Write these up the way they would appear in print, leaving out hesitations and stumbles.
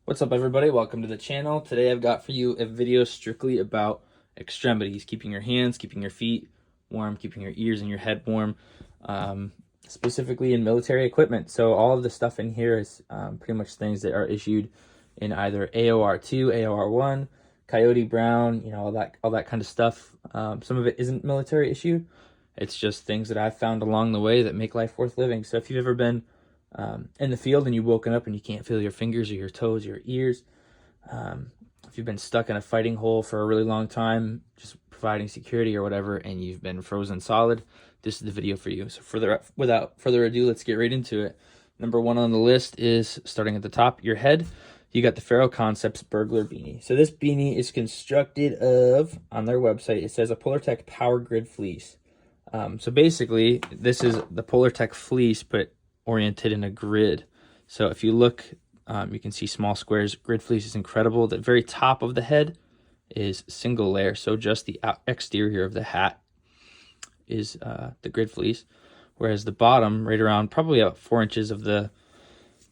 What's up, everybody? Welcome to the channel. Today I've got for you a video strictly about extremities, keeping your hands, keeping your feet warm, keeping your ears and your head warm, specifically in military equipment. So all of the stuff in here is pretty much things that are issued in either AOR2, AOR1, Coyote Brown, you know, all that kind of stuff. Some of it isn't military issue. It's just things that I've found along the way that make life worth living. So if you've ever been in the field and you've woken up and you can't feel your fingers or your toes or your ears, if you've been stuck in a fighting hole for a really long time, just providing security or whatever, and you've been frozen solid, this is the video for you. So without further ado, let's get right into it. Number one on the list is, starting at the top, your head. You got the Faro Concepts Burglar Beanie. So this beanie is constructed of, on their website, it says a Polartec Power Grid Fleece. So basically, this is the Polartec fleece, but oriented in a grid. So if you look, you can see small squares. Grid fleece is incredible. The very top of the head is single layer, so just the exterior of the hat is the grid fleece, whereas the bottom, right around probably about 4 inches of the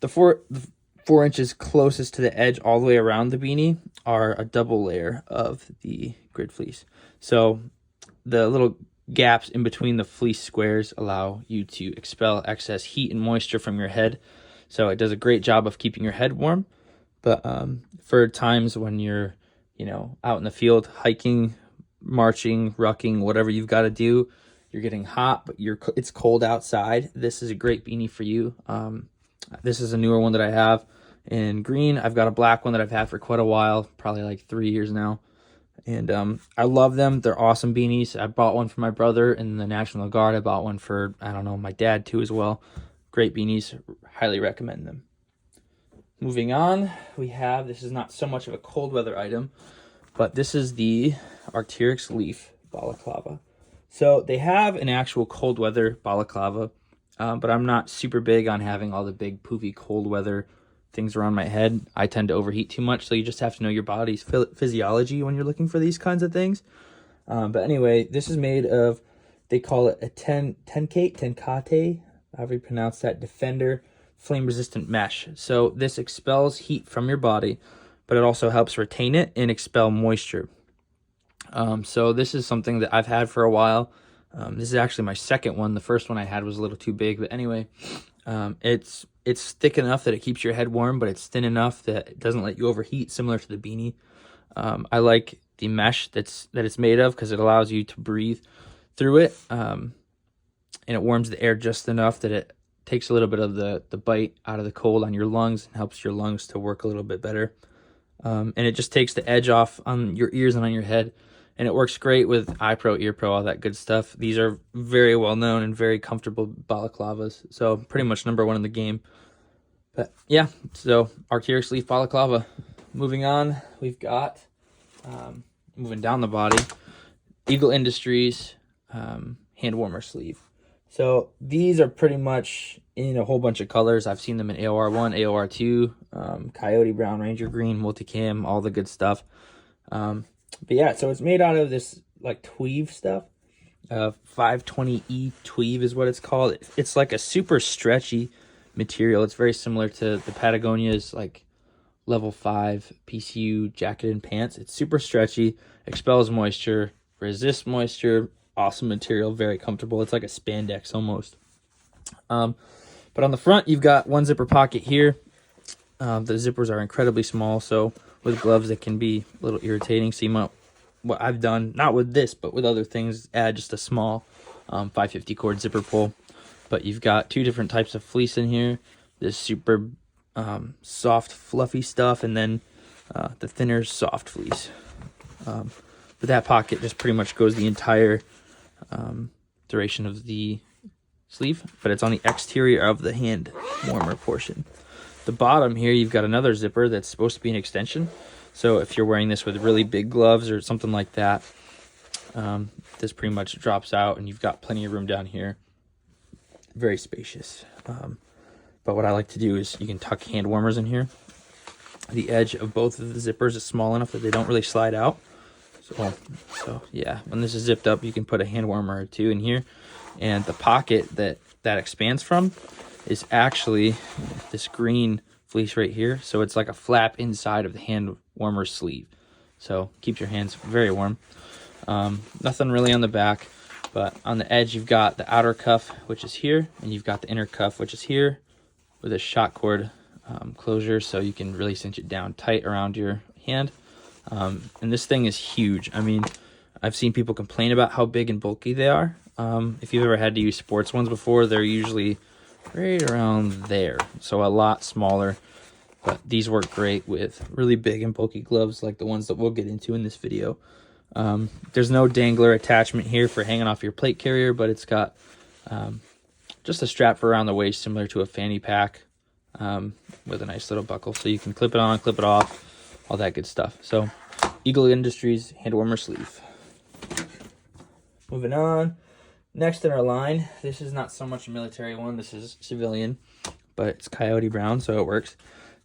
4 inches closest to the edge all the way around the beanie, are a double layer of the grid fleece. So the little gaps in between the fleece squares allow you to expel excess heat and moisture from your head. So it does a great job of keeping your head warm. But for times when you're, you know, out in the field, hiking, marching, rucking, whatever you've got to do, you're getting hot, but it's cold outside, this is a great beanie for you. This is a newer one that I have in green. I've got a black one that I've had for quite a while, probably like 3 years now. And I love them. They're awesome beanies. I bought one for my brother in the National Guard. I bought one for, I don't know, my dad too as well. Great beanies. Highly recommend them. Moving on, we have, this is not so much of a cold weather item, but this is the Arc'teryx Leaf balaclava. So they have an actual cold weather balaclava, but I'm not super big on having all the big poofy cold weather things around my head. I tend to overheat too much, so you just have to know your body's physiology when you're looking for these kinds of things. But anyway, this is made of, they call it a tenkate, however you pronounce that, Defender flame resistant mesh. So this expels heat from your body, but it also helps retain it and expel moisture. So this is something that I've had for a while. This is actually my second one. The first one I had was a little too big, but anyway, it's thick enough that it keeps your head warm, but it's thin enough that it doesn't let you overheat, similar to the beanie. I like the mesh that it's made of, because it allows you to breathe through it, and it warms the air just enough that it takes a little bit of the bite out of the cold on your lungs and helps your lungs to work a little bit better. And it just takes the edge off on your ears and on your head. And it works great with eye pro, ear pro, all that good stuff. These are very well known and very comfortable balaclavas. So pretty much number one in the game. But yeah, so Arc'teryx Leaf balaclava. Moving on, we've got, moving down the body, Eagle Industries hand warmer sleeve. So these are pretty much in a whole bunch of colors. I've seen them in AOR1, AOR2, Coyote Brown, Ranger Green, Multicam, all the good stuff. But yeah, so it's made out of this like tweave stuff. 520E tweave is what it's called. It's like a super stretchy material. It's very similar to the Patagonia's like level 5 PCU jacket and pants. It's super stretchy, expels moisture, resists moisture, awesome material, very comfortable. It's like a spandex almost. But on the front, you've got one zipper pocket here. The zippers are incredibly small, so with gloves it can be a little irritating. So you might, what I've done, not with this, but with other things, add just a small 550 cord zipper pull. But you've got two different types of fleece in here. This super soft, fluffy stuff, and then the thinner, soft fleece. But that pocket just pretty much goes the entire duration of the sleeve, but it's on the exterior of the hand warmer portion. The bottom here, you've got another zipper that's supposed to be an extension. So if you're wearing this with really big gloves or something like that, this pretty much drops out and you've got plenty of room down here. Very spacious. But what I like to do is you can tuck hand warmers in here. The edge of both of the zippers is small enough that they don't really slide out. So yeah, when this is zipped up, you can put a hand warmer or two in here. And the pocket that expands from is actually this green fleece right here. So it's like a flap inside of the hand warmer sleeve. So keeps your hands very warm. Nothing really on the back, but on the edge you've got the outer cuff, which is here, and you've got the inner cuff, which is here, with a shock cord closure, so you can really cinch it down tight around your hand. And this thing is huge. I mean, I've seen people complain about how big and bulky they are. If you've ever had to use sports ones before, they're usually right around there, so a lot smaller. But these work great with really big and bulky gloves like the ones that we'll get into in this video. There's no dangler attachment here for hanging off your plate carrier, but it's got just a strap for around the waist similar to a fanny pack, with a nice little buckle, so you can clip it on, clip it off, all that good stuff. So Eagle Industries hand warmer sleeve. Moving on, next in our line, this is not so much a military one, this is civilian, but it's coyote brown, so it works.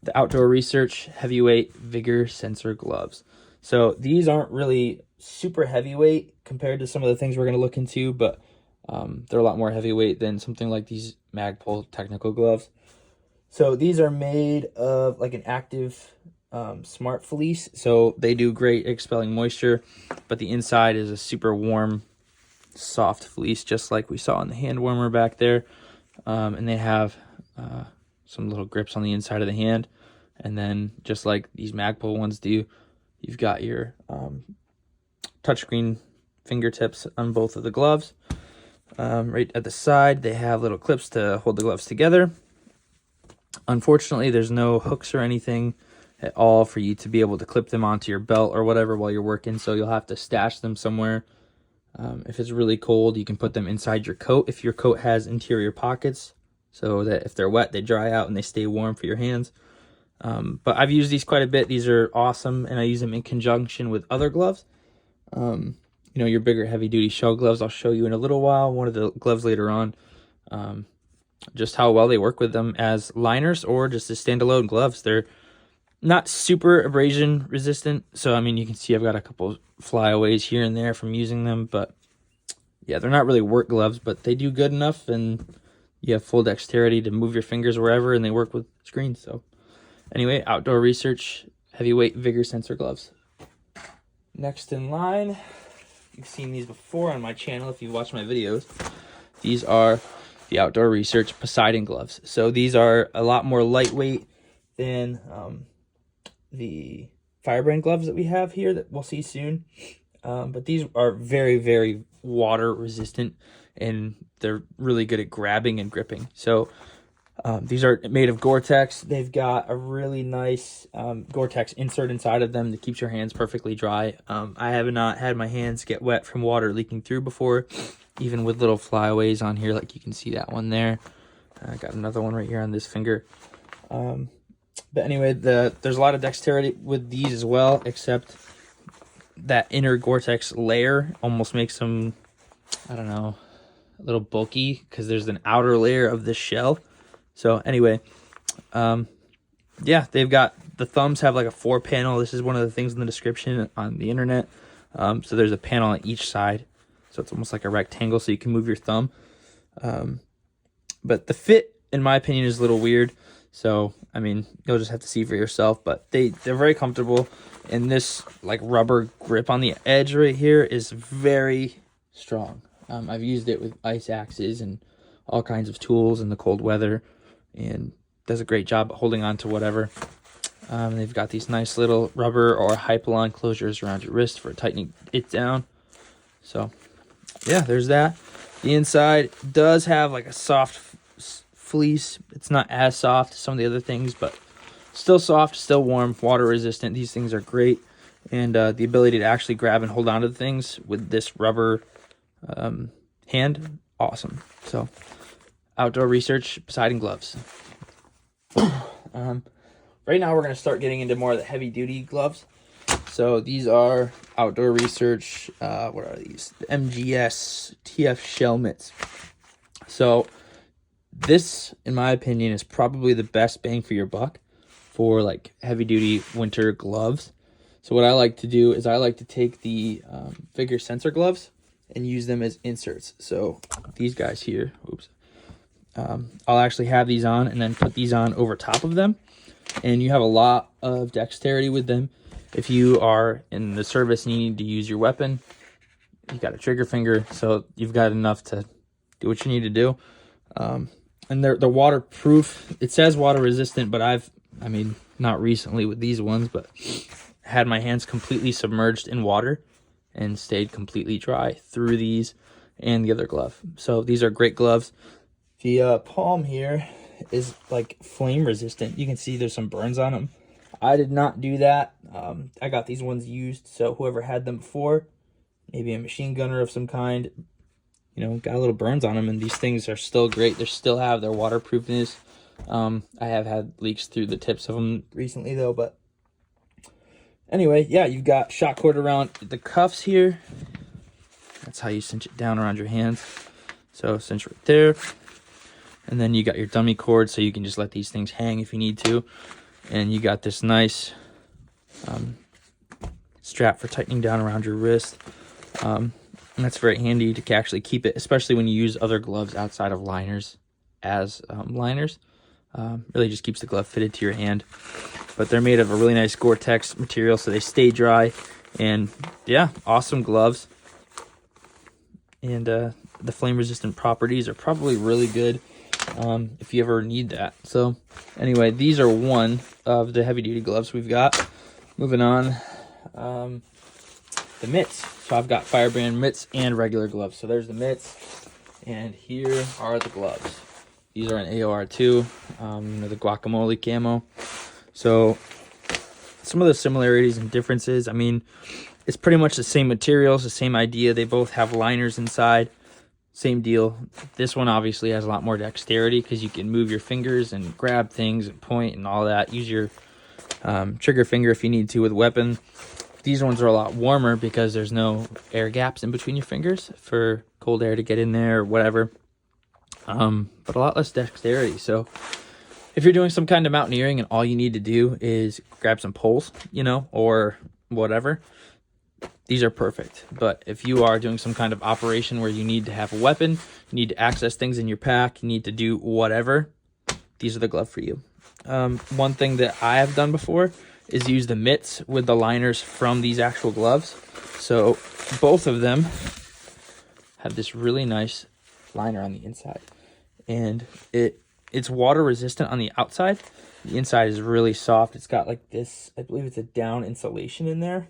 The Outdoor Research Heavyweight Vigor Sensor Gloves. So these aren't really super heavyweight compared to some of the things we're going to look into, but they're a lot more heavyweight than something like these Magpul technical gloves. So these are made of like an active smart fleece, so they do great at expelling moisture, but the inside is a super warm, soft fleece, just like we saw in the hand warmer back there. And they have some little grips on the inside of the hand, and then just like these Magpul ones do, you've got your touchscreen fingertips on both of the gloves. Right at the side, they have little clips to hold the gloves together. Unfortunately, there's no hooks or anything at all for you to be able to clip them onto your belt or whatever while you're working, so you'll have to stash them somewhere. If it's really cold, you can put them inside your coat if your coat has interior pockets, so that if they're wet, they dry out and they stay warm for your hands. But I've used these quite a bit. These are awesome, and I use them in conjunction with other gloves. You know, your bigger heavy-duty shell gloves, I'll show you in a little while, one of the gloves later on, just how well they work with them as liners or just as standalone gloves. They're not super abrasion resistant, so I mean, you can see I've got a couple flyaways here and there from using them, but yeah, they're not really work gloves, but they do good enough, and you have full dexterity to move your fingers wherever, and they work with screens. So anyway, Outdoor Research Heavyweight Vigor Sensor Gloves. Next in line, you've seen these before on my channel if you watch my videos. These are the Outdoor Research Poseidon gloves. So these are a lot more lightweight than the Firebrand gloves that we have here that we'll see soon. But these are very, very water resistant, and they're really good at grabbing and gripping. So these are made of Gore-Tex. They've got a really nice Gore-Tex insert inside of them that keeps your hands perfectly dry. I have not had my hands get wet from water leaking through before, even with little flyaways on here, like you can see that one there. I got another one right here on this finger. But anyway, there's a lot of dexterity with these as well, except that inner Gore-Tex layer almost makes them, I don't know, a little bulky because there's an outer layer of this shell. So anyway, yeah, they've got, the thumbs have like a 4-panel. This is one of the things in the description on the internet. So there's a panel on each side, so it's almost like a rectangle, so you can move your thumb. But the fit, in my opinion, is a little weird. So, I mean, you'll just have to see for yourself, but they're very comfortable. And this like rubber grip on the edge right here is very strong. I've used it with ice axes and all kinds of tools in the cold weather, and does a great job at holding on to whatever. They've got these nice little rubber or hypalon closures around your wrist for tightening it down. So, yeah, there's that. The inside does have like a soft fleece. It's not as soft as some of the other things, but still soft, still warm, water resistant. These things are great, and the ability to actually grab and hold on to the things with this rubber hand, awesome. So Outdoor Research Poseidon gloves. Right now we're going to start getting into more of the heavy duty gloves. So these are Outdoor Research, what are these? The MGS TF shell mitts. So this, in my opinion, is probably the best bang for your buck for like heavy duty winter gloves. So what I like to do is I like to take the Vigor sensor gloves and use them as inserts. So these guys here, oops, I'll actually have these on and then put these on over top of them. and you have a lot of dexterity with them. If you are in the service and you need to use your weapon, you got a trigger finger, so you've got enough to do what you need to do. And they're waterproof. It says water resistant, but I mean, not recently with these ones, but had my hands completely submerged in water and stayed completely dry through these and the other glove. So these are great gloves. The palm here is like flame resistant. You can see there's some burns on them. I did not do that. I got these ones used, so whoever had them before, maybe a machine gunner of some kind, you know, got a little burns on them, and these things are still great. They still have their waterproofness. I have had leaks through the tips of them recently though, but anyway, yeah, you've got shock cord around the cuffs here. That's how you cinch it down around your hands. So cinch right there. And then you got your dummy cord, so you can just let these things hang if you need to. And you got this nice strap for tightening down around your wrist. And that's very handy to actually keep it, especially when you use other gloves outside of liners as liners. Really just keeps the glove fitted to your hand. But they're made of a really nice Gore-Tex material, so they stay dry. And yeah, awesome gloves. And the flame-resistant properties are probably really good if you ever need that. So anyway, these are one of the heavy-duty gloves we've got. Moving on, the mitts. So I've got Firebrand mitts and regular gloves. So there's the mitts, and here are the gloves. These are an AOR2, the guacamole camo. So some of the similarities and differences, I mean, it's pretty much the same materials, the same idea. They both have liners inside. Same deal. This one obviously has a lot more dexterity because you can move your fingers and grab things and point and all that. Use your trigger finger if you need to with weapon. These ones are a lot warmer because there's no air gaps in between your fingers for cold air to get in there or whatever. But a lot less dexterity. So if you're doing some kind of mountaineering and all you need to do is grab some poles, you know, or whatever, these are perfect. But if you are doing some kind of operation where you need to have a weapon, you need to access things in your pack, you need to do whatever, these are the glove for you. One thing that I have done before is use the mitts with the liners from these actual gloves. So both of them have this really nice liner on the inside, and it's water resistant on the outside. The inside is really soft. It's got like this, I believe it's a down insulation in there.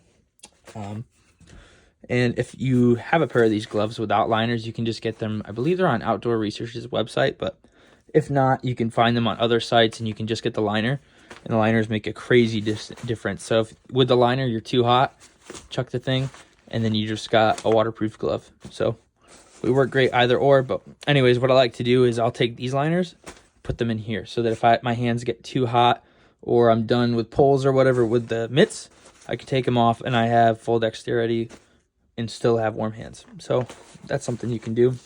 And if you have a pair of these gloves without liners, you can just get them. I believe they're on Outdoor Research's website, but if not, you can find them on other sites and you can just get the liner, and the liners make a crazy difference. So if with the liner you're too hot, chuck the thing, and then you just got a waterproof glove. So we work great either or. But anyways, what I like to do is I'll take these liners, put them in here, so that if my hands get too hot or I'm done with poles or whatever with the mitts, I can take them off and I have full dexterity and still have warm hands. So that's something you can do.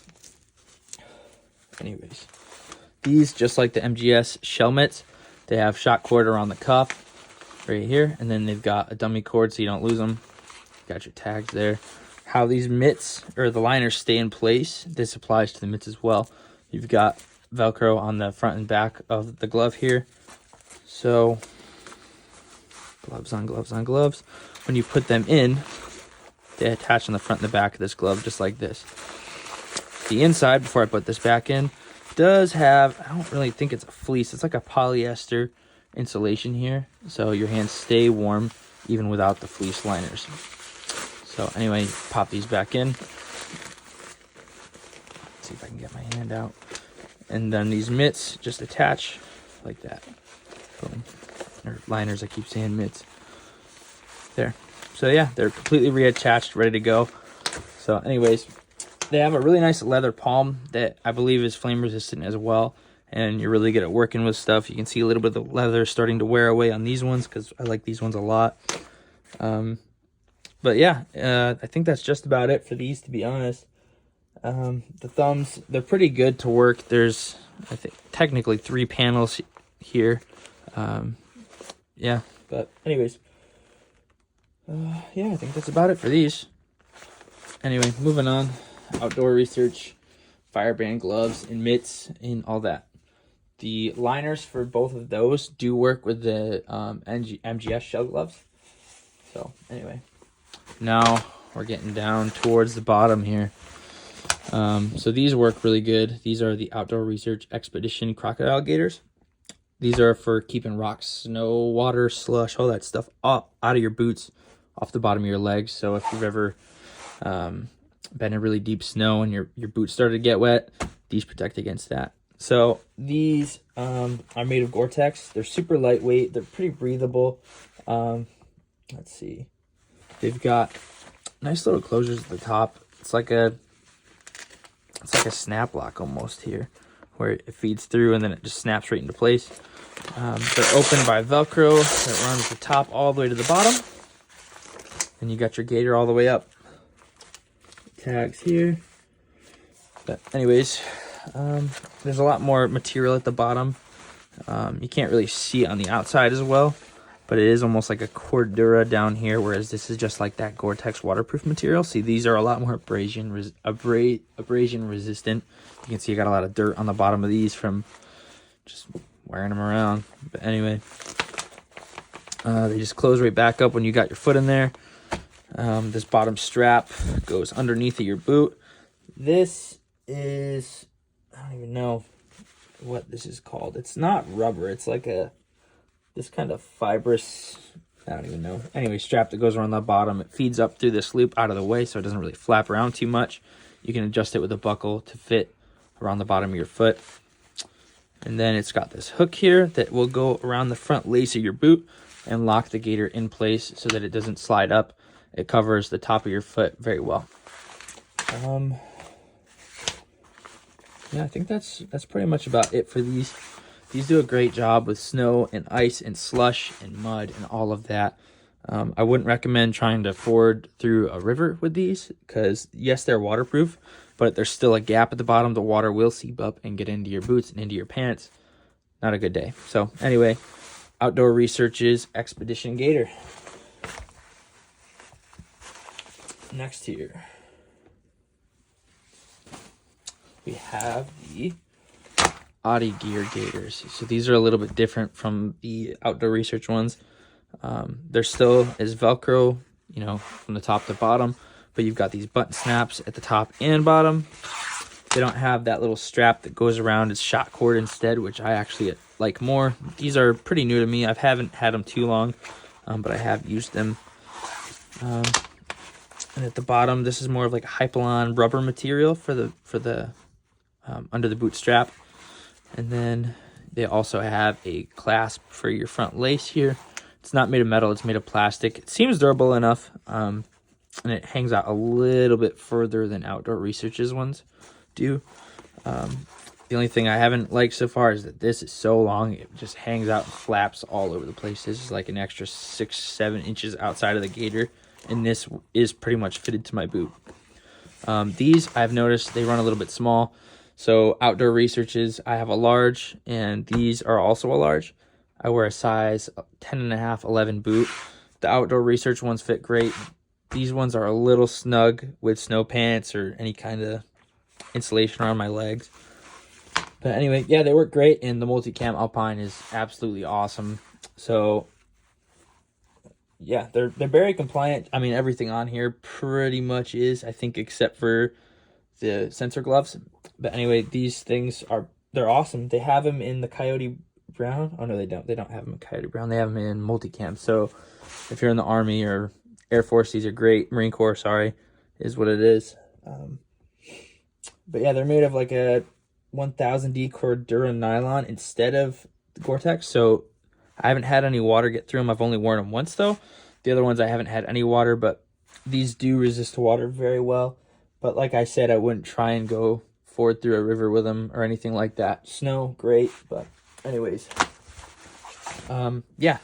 Anyways, these, just like the MGS shell mitts, they have shock cord around the cuff right here, and then they've got a dummy cord so you don't lose them. Got your tags there. How these mitts or the liners stay in place, this applies to the mitts as well. You've got Velcro on the front and back of the glove here. So gloves on gloves on gloves. When you put them in, they attach on the front and the back of this glove just like this. The inside, before I put this back in, does have, I don't really think it's a fleece, it's like a polyester insulation here, so your hands stay warm even without the fleece liners. So anyway, pop these back in. Let's see if I can get my hand out. And then these mitts just attach like that. Boom. Or liners, I keep saying mitts. There. So yeah, they're completely reattached, ready to go. So anyways, they have a really nice leather palm that I believe is flame resistant as well. And you're really good at working with stuff. You can see a little bit of the leather starting to wear away on these ones because I like these ones a lot. But yeah, I think that's just about it for these, to be honest. The thumbs, they're pretty good to work. There's, I think, technically 3 panels here. Yeah, but anyways. Yeah, I think that's about it for these. Anyway, moving on. Outdoor Research, Firebrand gloves and mitts and all that. The liners for both of those do work with the MGS shell gloves. So anyway, now we're getting down towards the bottom here. So these work really good. These are the Outdoor Research Expedition crocodile gaiters. These are for keeping rocks, snow, water, slush, all that stuff out of your boots, off the bottom of your legs. So if you've ever been in really deep snow and your boots started to get wet, these protect against that. So these are made of Gore-Tex. They're super lightweight. They're pretty breathable. Let's see. They've got nice little closures at the top. It's like a snap lock almost here, where it feeds through and then it just snaps right into place. They're open by Velcro that runs the top all the way to the bottom. And you got your gaiter all the way up. Tags here. But anyways, there's a lot more material at the bottom. You can't really see it on the outside as well, but it is almost like a cordura down here, whereas this is just like that Gore-Tex waterproof material. See, these are a lot more abrasion resistant. You can see I got a lot of dirt on the bottom of these from just wearing them around. But anyway, they just close right back up when you got your foot in there. This bottom strap goes underneath of your boot. This is, I don't even know what this is called. It's not rubber. It's like this kind of fibrous, I don't even know. Anyway, strap that goes around the bottom. It feeds up through this loop out of the way so it doesn't really flap around too much. You can adjust it with a buckle to fit around the bottom of your foot. And then it's got this hook here that will go around the front lace of your boot and lock the gaiter in place so that it doesn't slide up. It covers the top of your foot very well. Yeah, I think that's pretty much about it for these. These do a great job with snow and ice and slush and mud and all of that. I wouldn't recommend trying to ford through a river with these because, yes, they're waterproof, but there's still a gap at the bottom. The water will seep up and get into your boots and into your pants. Not a good day. So anyway, Outdoor Research's Expedition Gaiter. Next here, we have the Otte Gear gaiters. So these are a little bit different from the Outdoor Research ones. They're still as Velcro, you know, from the top to bottom, but you've got these button snaps at the top and bottom. They don't have that little strap that goes around. It's shot cord instead, which I actually like more. These are pretty new to me. I haven't had them too long, but I have used them. And at the bottom, this is more of like a Hypalon rubber material for the under the boot strap. And then they also have a clasp for your front lace here. It's not made of metal, it's made of plastic. It seems durable enough, and it hangs out a little bit further than Outdoor Research's ones do. The only thing I haven't liked so far is that this is so long, it just hangs out and flaps all over the place. This is like an extra 6-7 inches outside of the gaiter, and this is pretty much fitted to my boot. These, I've noticed, they run a little bit small. So Outdoor Research's, I have a large, and these are also a large. I wear a size 10.5, 11 boot. The Outdoor Research ones fit great. These ones are a little snug with snow pants or any kind of insulation around my legs. But anyway, yeah, they work great, and the Multicam Alpine is absolutely awesome. So yeah, they're very compliant. I mean, everything on here pretty much is, I think, except for the sensor gloves. But anyway, these things they're awesome. They have them in the Coyote Brown. Oh no, they don't. They don't have them in Coyote Brown. They have them in Multicam. So if you're in the Army or Air Force, these are great. Marine Corps, sorry, is what it is. But yeah, they're made of like a 1000D Cordura nylon instead of Gore-Tex. So I haven't had any water get through them. I've only worn them once though. The other ones I haven't had any water, but these do resist water very well. But like I said, I wouldn't try and go ford through a river with them or anything like that. Snow, great, but anyways. Yeah.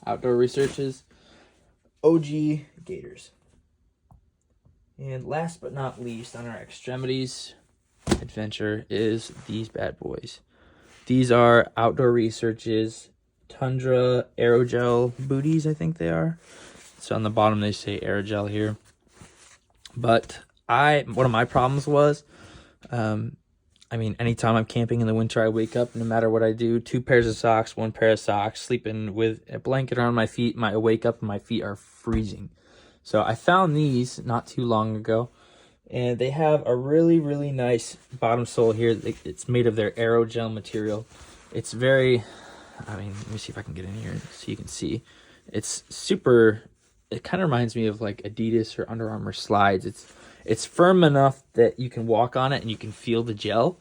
Outdoor Research's OG gaiters. And last but not least on our Extremities adventure is these bad boys. These are Outdoor Research's Tundra aerogel booties, I think they are. So on the bottom they say aerogel here. But one of my problems was I mean, anytime I'm camping in the winter, I wake up, no matter what I do, 2 pairs of socks, 1 pair of socks, sleeping with a blanket around my feet. I wake up and my feet are freezing. So I found these not too long ago, and they have a really, really nice bottom sole here. It's made of their aerogel material. It's very, I mean, let me see if I can get in here so you can see. It's super, it kind of reminds me of like Adidas or Under Armour slides. It's firm enough that you can walk on it and you can feel the gel,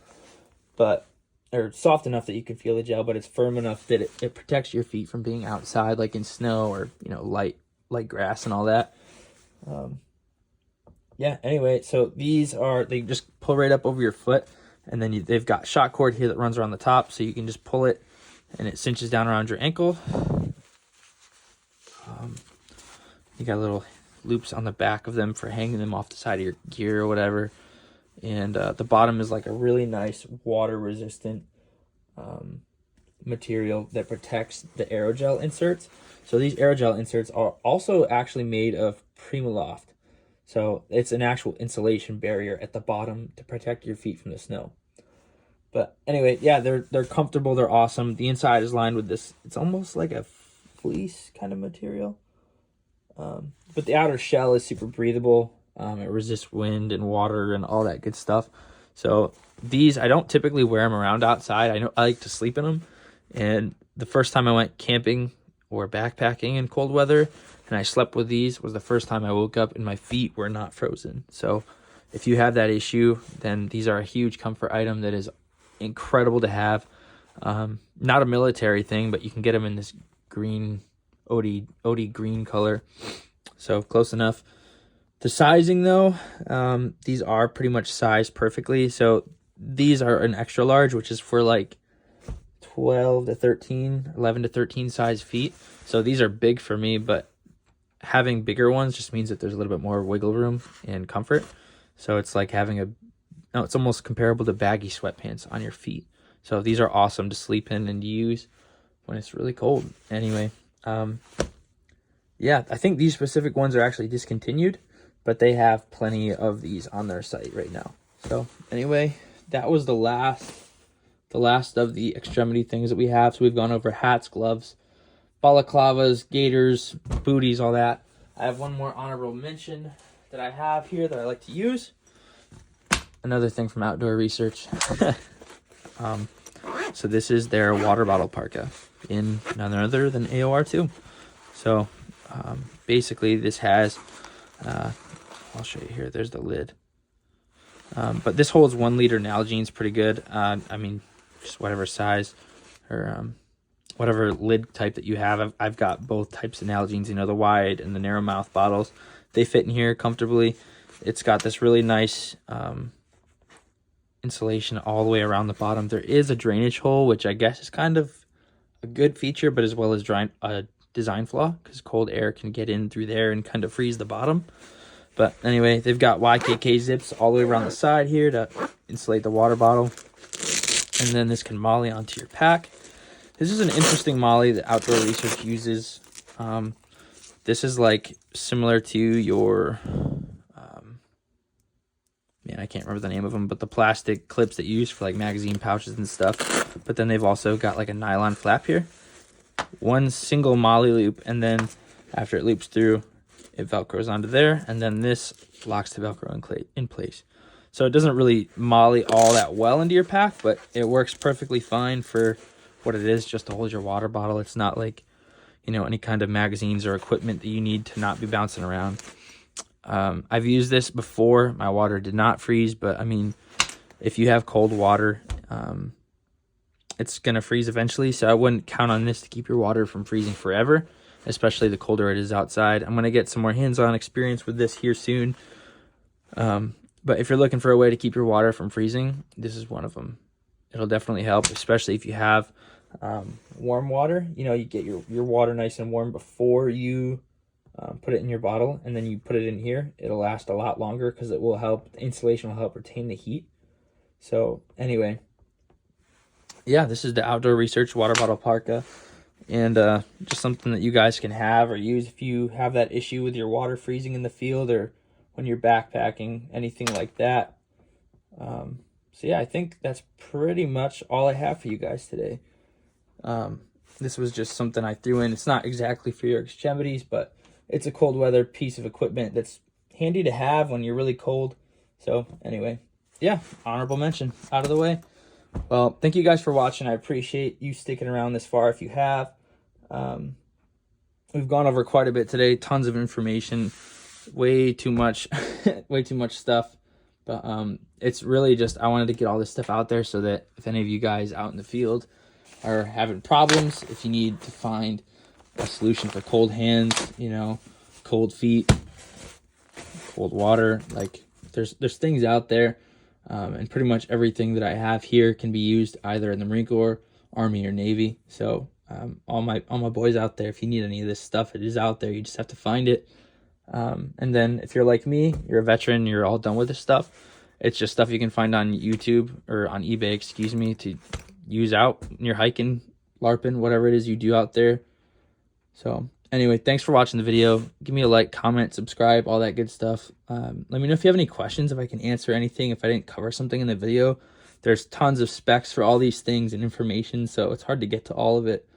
or soft enough that you can feel the gel, but it's firm enough that it protects your feet from being outside, like in snow or, you know, light grass and all that. Yeah, anyway, so they just pull right up over your foot, and then they've got shock cord here that runs around the top, so you can just pull it and it cinches down around your ankle. You got little loops on the back of them for hanging them off the side of your gear or whatever. And the bottom is like a really nice water resistant material that protects the aerogel inserts. So these aerogel inserts are also actually made of Primaloft. So it's an actual insulation barrier at the bottom to protect your feet from the snow. But anyway, yeah, they're comfortable, they're awesome. The inside is lined with this, it's almost like a fleece kind of material. But the outer shell is super breathable. It resists wind and water and all that good stuff. So these, I don't typically wear them around outside. I like to sleep in them. And the first time I went camping or backpacking in cold weather and I slept with these was the first time I woke up and my feet were not frozen. So if you have that issue, then these are a huge comfort item that is incredible to have. Not a military thing, but you can get them in this green, Otte green color. So close enough. The sizing though, these are pretty much sized perfectly. So these are an extra large, which is for like 11 to 13 size feet. So these are big for me, but having bigger ones just means that there's a little bit more wiggle room and comfort. So it's like having it's almost comparable to baggy sweatpants on your feet. So these are awesome to sleep in and use when it's really cold. Anyway, yeah, I think these specific ones are actually discontinued, but they have plenty of these on their site right now. So anyway, that was the last of the extremity things that we have. So we've gone over hats, gloves, balaclavas, gaiters, booties, all that. I have one more honorable mention that I have here that I like to use. Another thing from Outdoor Research. So this is their water bottle parka in none other than AOR2. So basically this has, I'll show you here, there's the lid. But this holds 1 liter Nalgene's pretty good. I mean, just whatever size or whatever lid type that you have. I've got both types of Nalgene's, you know, the wide and the narrow mouth bottles. They fit in here comfortably. It's got this really nice insulation all the way around the bottom. There is a drainage hole, which I guess is kind of a good feature, but as well as a design flaw, because cold air can get in through there and kind of freeze the bottom. But anyway, they've got YKK zips all the way around the side here to insulate the water bottle. And then this can molly onto your pack. This is an interesting molly that Outdoor Research uses. This is like similar to your, I can't remember the name of them, but the plastic clips that you use for like magazine pouches and stuff. But then they've also got like a nylon flap here. 1 single molly loop, and then after it loops through, it velcros onto there, and then this locks the velcro in place. So it doesn't really molly all that well into your pack, but it works perfectly fine for what it is, just to hold your water bottle. It's not like, you know, any kind of magazines or equipment that you need to not be bouncing around. I've used this before. My water did not freeze, but I mean, if you have cold water, it's going to freeze eventually. So I wouldn't count on this to keep your water from freezing forever, especially the colder it is outside. I'm going to get some more hands-on experience with this here soon. But if you're looking for a way to keep your water from freezing, this is one of them. It'll definitely help, especially if you have warm water. You know, you get your water nice and warm before you put it in your bottle, and then you put it in here. It'll last a lot longer because it will help, the insulation will help retain the heat. So anyway, yeah, this is the Outdoor Research water bottle parka, and just something that you guys can have or use if you have that issue with your water freezing in the field or when you're backpacking, anything like that. So yeah, I think that's pretty much all I have for you guys today. This was just something I threw in. It's not exactly for your extremities, but it's a cold weather piece of equipment that's handy to have when you're really cold. So anyway, yeah, honorable mention out of the way. Well, thank you guys for watching. I appreciate you sticking around this far if you have. We've gone over quite a bit today, tons of information, way too much, way too much stuff. But it's really just, I wanted to get all this stuff out there so that if any of you guys out in the field are having problems, if you need to find a solution for cold hands, you know, cold feet, cold water, like there's things out there. And pretty much everything that I have here can be used either in the Marine Corps, Army, or Navy. So all my boys out there, if you need any of this stuff, it is out there. You just have to find it. And then if you're like me, you're a veteran, you're all done with this stuff. It's just stuff you can find on YouTube or on eBay, excuse me, to use out when you're hiking, LARPing, whatever it is you do out there. So anyway, thanks for watching the video. Give me a like, comment, subscribe, all that good stuff. Let me know if you have any questions, if I can answer anything, if I didn't cover something in the video. There's tons of specs for all these things and information, so it's hard to get to all of it,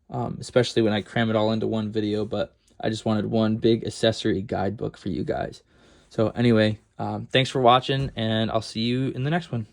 especially when I cram it all into one video. But I just wanted one big accessory guidebook for you guys. So anyway, thanks for watching, and I'll see you in the next one.